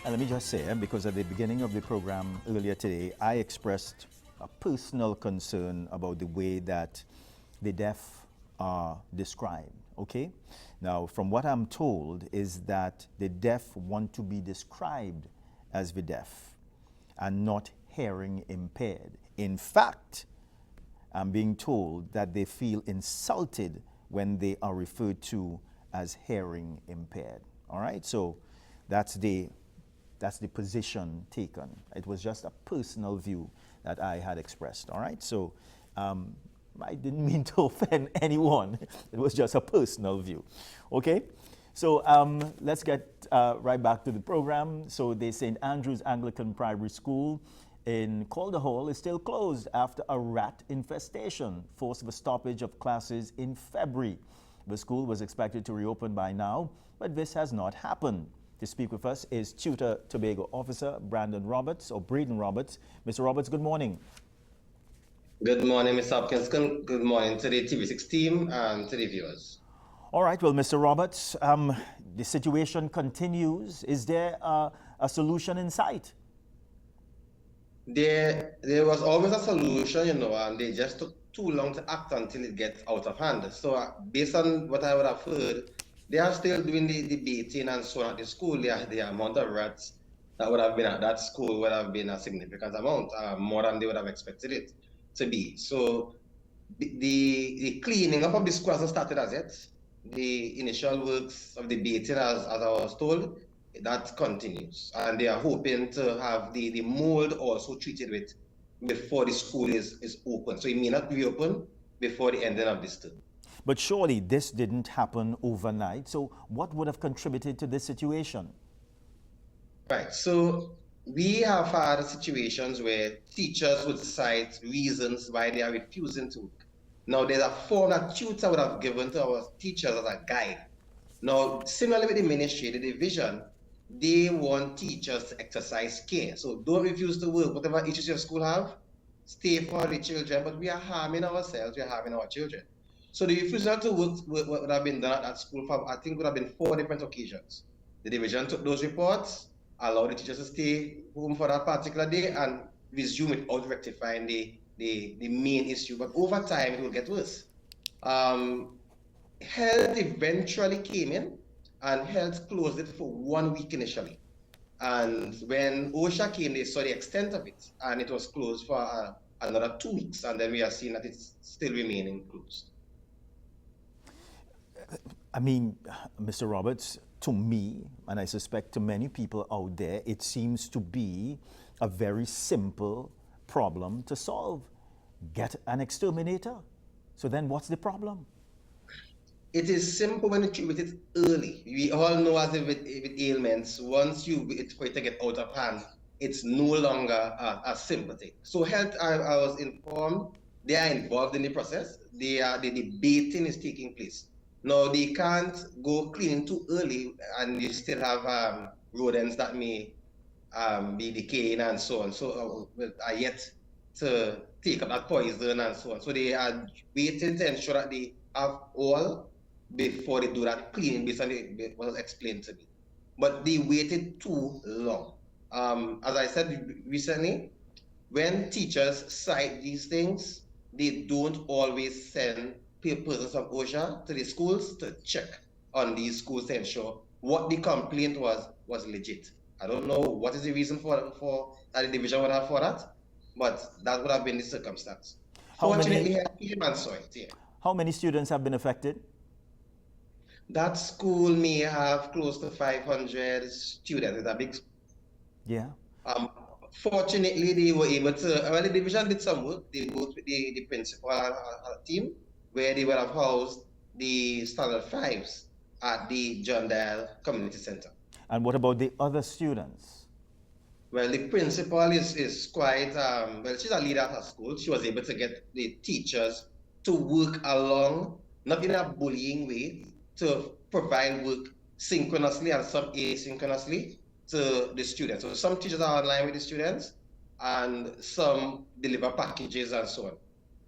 And let me just say, because at the beginning of the program earlier today, I expressed a personal concern about the way that the deaf are described, okay? Now, from what I'm told is that the deaf want to be described as the deaf and not hearing impaired. In fact, I'm being told that they feel insulted when they are referred to as hearing impaired. All right, so that's the position taken. It was just a personal view that I had expressed. All right, so I didn't mean to offend anyone. It was just a personal view. Okay, so let's get right back to the program. So the St. Andrew's Anglican Primary School in Calder Hall is still closed after a rat infestation forced the stoppage of classes in February. The school was expected to reopen by now, but this has not happened. To speak with us is Tutor Tobago Officer Braden Roberts. Mr. Roberts, good morning. Good morning, Mr. Hopkins. Good morning to the TV6 team and to the viewers. All right, well, Mr. Roberts, the situation continues. Is there a solution in sight? There was always a solution, and they just took too long to act until it gets out of hand. So based on what I would have heard, they are still doing the baiting and so on at the school. The amount of rats that would have been at that school would have been a significant amount, more than they would have expected it to be. So the cleaning up of the school hasn't started as yet. The initial works of the baiting, as I was told, that continues, and they are hoping to have the mold also treated with before the school is open. So it may not be open before the ending of this term. But surely this didn't happen overnight. So what would have contributed to this situation? Right. So we have had situations where teachers would cite reasons why they are refusing to work. Now, there's a form that tutor would have given to our teachers as a guide. Now, similarly with the ministry, the division, they want teachers to exercise care. So don't refuse to work. Whatever issues your school have, stay for the children. But we are harming ourselves. We are harming our children. So the refusal to work would have been done at that school for, I think, would have been 4 different occasions. The division took those reports, allowed the teachers to stay home for that particular day, and resume without rectifying the main issue. But over time, it will get worse. Health eventually came in, and health closed it for 1 week initially. And when OSHA came, they saw the extent of it, and it was closed for another 2 weeks. And then we are seeing that it's still remaining closed. I mean, Mr. Roberts, to me, and I suspect to many people out there, it seems to be a very simple problem to solve. Get an exterminator. So then what's the problem? It is simple when you treat it early. We all know, as with ailments, once you wait for it to get out of hand, it's no longer a simple thing. So health, I was informed, they are involved in the process. The baiting is taking place. Now, they can't go cleaning too early, and you still have rodents that may be decaying and so on. So are yet to take up that poison and so on. So they are waiting to ensure that they have all before they do that cleaning, based on what was explained to me. But they waited too long. As I said recently, when teachers cite these things, they don't always send persons from OSHA to the schools to check on these schools to ensure what the complaint was legit. I don't know what is the reason for that the division would have for that, but that would have been the circumstance. Fortunately, I saw it. Yeah. How many students have been affected? That school may have close to 500 students. It's a big school. Yeah. Fortunately, they were able to, well, the division did some work. They worked with the principal team, where they would have housed the standard 5s at the John Dale Community Center. And what about the other students? Well, the principal is quite, well, she's a leader at her school. She was able to get the teachers to work along, not in a bullying way, to provide work synchronously and some asynchronously to the students. So some teachers are online with the students, and some deliver packages and so on.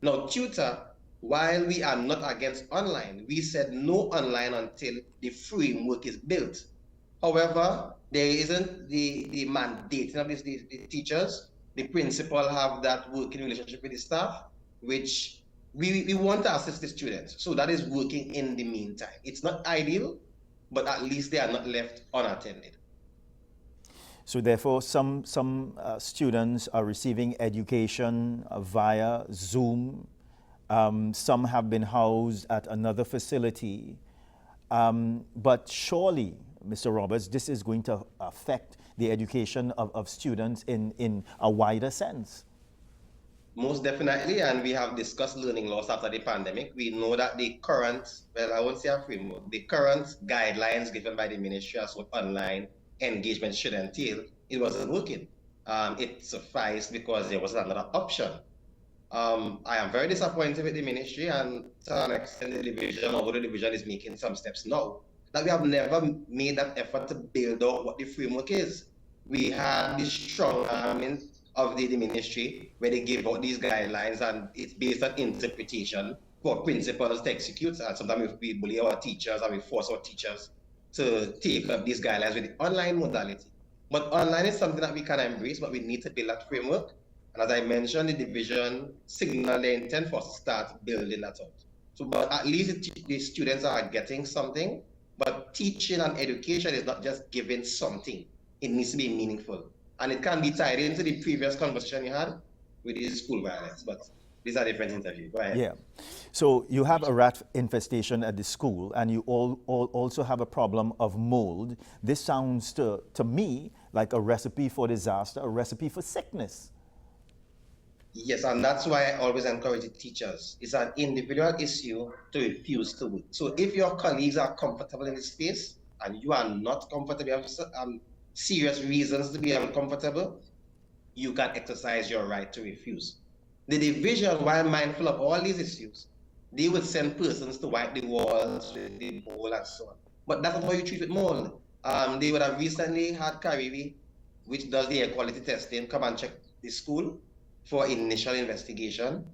Now, tutor, while we are not against online, we said no online until the framework is built. However, there isn't the mandating of the teachers. The principal have that working relationship with the staff, which we want to assist the students. So that is working in the meantime. It's not ideal, but at least they are not left unattended. So therefore, some students are receiving education via Zoom. Some have been housed at another facility. But surely, Mr. Roberts, this is going to affect the education of students in a wider sense. Most definitely, and we have discussed learning loss after the pandemic. We know that the current, well, I won't say a framework, the current guidelines given by the ministry as what online engagement should entail, it wasn't working. It sufficed because there was another option. I am very disappointed with the ministry and to an extent the division, although the division is making some steps now, that we have never made that effort to build out what the framework is. We had the strong arming of the ministry where they give out these guidelines and it's based on interpretation for principals to execute. And sometimes we bully our teachers and we force our teachers to take up these guidelines with the online modality. But online is something that we can embrace, but we need to build that framework. And as I mentioned, the division signaled their intent for us to start building that out. So, but at least the students are getting something. But teaching and education is not just giving something; it needs to be meaningful, and it can be tied into the previous conversation you had with the school violence. But these are different interviews. Go ahead. Yeah. So you have a rat infestation at the school, and you also have a problem of mold. This sounds to me like a recipe for disaster, a recipe for sickness. Yes, and that's why I always encourage the teachers. It's an individual issue to refuse to work. So if your colleagues are comfortable in the space and you are not comfortable, you have serious reasons to be uncomfortable, you can exercise your right to refuse. The division, while mindful of all these issues, they would send persons to wipe the walls with the mold and so on. But that's not how you treat with mold. They would have recently had Kariwi, which does the air quality testing, come and check the school for initial investigation.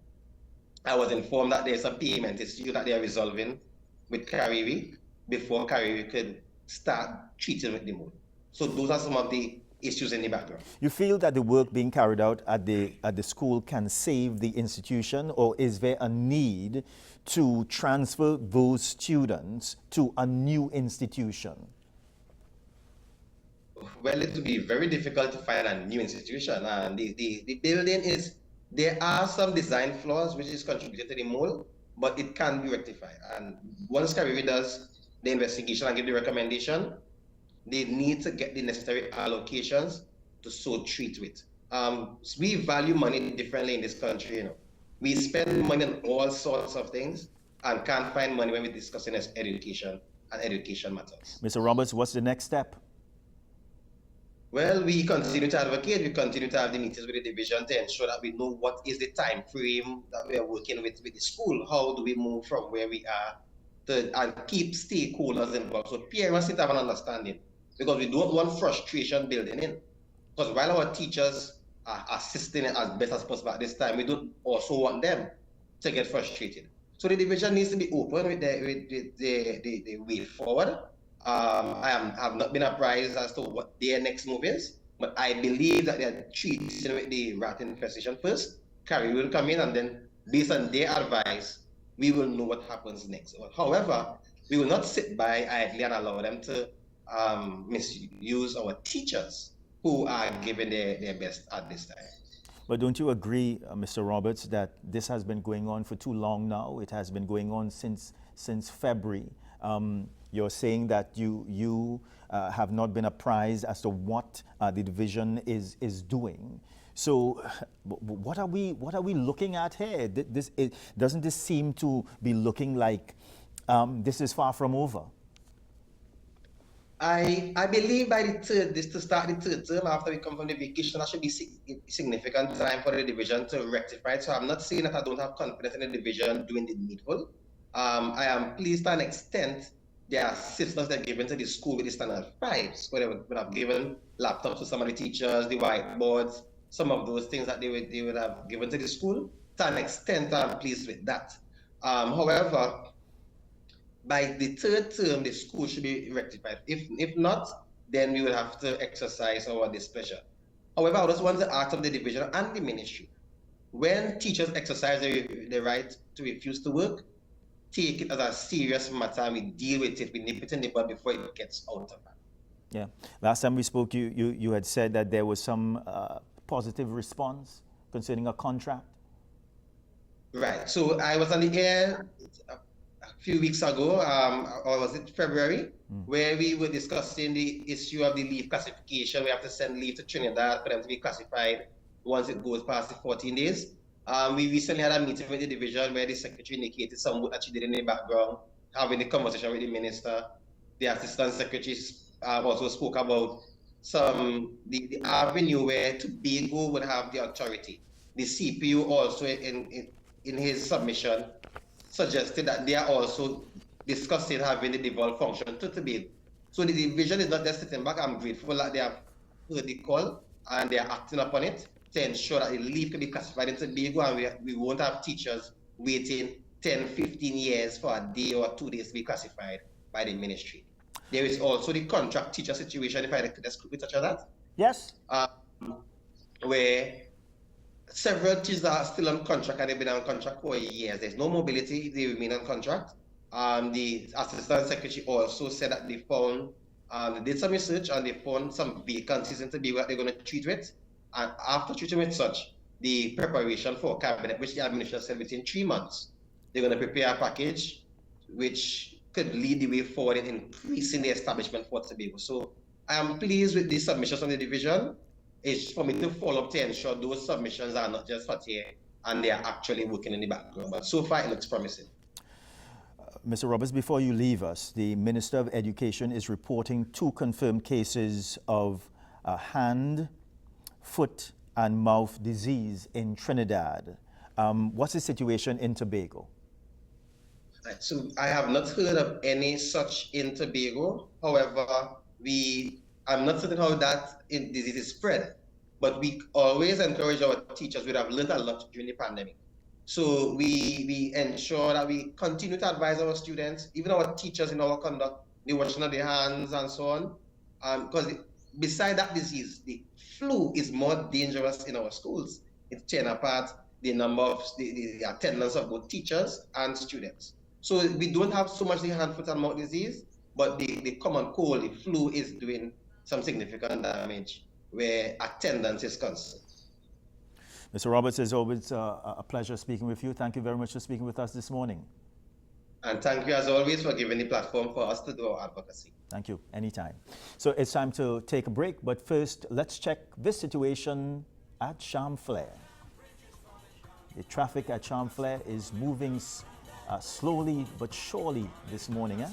I was informed that there's a payment issue that they are resolving with Kariwi before Kariwi could start treating with the mold. So those are some of the issues in the background. You feel that the work being carried out at the school can save the institution, or is there a need to transfer those students to a new institution? Well, it will be very difficult to find a new institution. And the building is, there are some design flaws which is contributed to the mold, but it can be rectified. And once Kariwi does the investigation and give the recommendation, they need to get the necessary allocations to so treat with. We value money differently in this country. You know, we spend money on all sorts of things and can't find money when we're discussing education and education matters. Mr. Roberts, what's the next step? Well, we continue to advocate. We continue to have the meetings with the division to ensure that we know what is the time frame that we are working with the school. How do we move from where we are and keep stakeholders involved? So parents need to have an understanding, because we don't want frustration building in. Because while our teachers are assisting as best as possible at this time, we don't also want them to get frustrated. So the division needs to be open with the way forward. I have not been apprised as to what their next move is, but I believe that they are treating with the rat infestation first. Kariwi will come in, and then based on their advice, we will know what happens next. However, we will not sit by idly and allow them to misuse our teachers who are giving their best at this time. But don't you agree, Mr. Roberts, that this has been going on for too long now? It has been going on since February. You're saying that you have not been apprised as to what the division is doing. So, what are we looking at here? Doesn't this seem to be looking like this is far from over? I believe by to start the third term after we come from the vacation, that should be significant time for the division to rectify it. So I'm not saying that I don't have confidence in the division doing the needful. I am pleased to an extent there are assistance that are given to the school with the standard 5s, where they would have given laptops to some of the teachers, the whiteboards, some of those things that they would have given to the school. To an extent, I'm pleased with that. However, by the third term, the school should be rectified. If not, then we will have to exercise our displeasure. However, I just want to ask of the division and the ministry, when teachers exercise the right to refuse to work, take it as a serious matter and we deal with it, we nip it in the bud before it gets out of hand. Yeah. Last time we spoke, you had said that there was some positive response concerning a contract. Right. So I was on the air a few weeks ago, or was it February, where we were discussing the issue of the leave classification. We have to send leave to Trinidad for them to be classified once it goes past the 14 days. We recently had a meeting with the division where the secretary indicated some work that she did in the background, having a conversation with the minister. The assistant secretary also spoke about the avenue where Tobago would have the authority. The CPU also in his submission suggested that they are also discussing having the devolved function to Tobago. So the division is not just sitting back. I'm grateful that they have heard the call and they are acting upon it to ensure that the leave can be classified in Tobago and we won't have teachers waiting 10, 15 years for a day or 2 days to be classified by the ministry. There is also the contract teacher situation, if I could just quickly touch on that. Yes. Where several teachers are still on contract and they've been on contract for years. There's no mobility, they remain on contract. The assistant secretary also said that they found, they did some research and they found some vacancies in Tobago that they're going to treat with. And after treating with such, the preparation for cabinet, which the administration said within 3 months, they're going to prepare a package which could lead the way forward in increasing the establishment for Tobago. So I am pleased with these submissions from the division. It's for me to follow up to ensure those submissions are not just hot here and they are actually working in the background. But so far it looks promising. Mr. Roberts, before you leave us, the Minister of Education is reporting 2 confirmed cases of hand, foot, and mouth disease in Trinidad. What's the situation in Tobago? Right, so I have not heard of any such in Tobago. However, I'm not certain how that disease is spread, but we always encourage our teachers. We have learned a lot during the pandemic. So we ensure that we continue to advise our students, even our teachers in our conduct, the washing of their hands and so on. Because beside that disease, the flu is more dangerous in our schools. It's tearing apart the number of the attendance of both teachers and students. So we don't have so much the hand, foot, and mouth disease, but the common cold, the flu, is doing some significant damage where attendance is concerned. Mr. Roberts, it's always a pleasure speaking with you. Thank you very much for speaking with us this morning. And thank you, as always, for giving the platform for us to do our advocacy. Thank you. Anytime. So it's time to take a break, but first, let's check this situation at Chamflair. The traffic at Chamflair is moving slowly but surely this morning.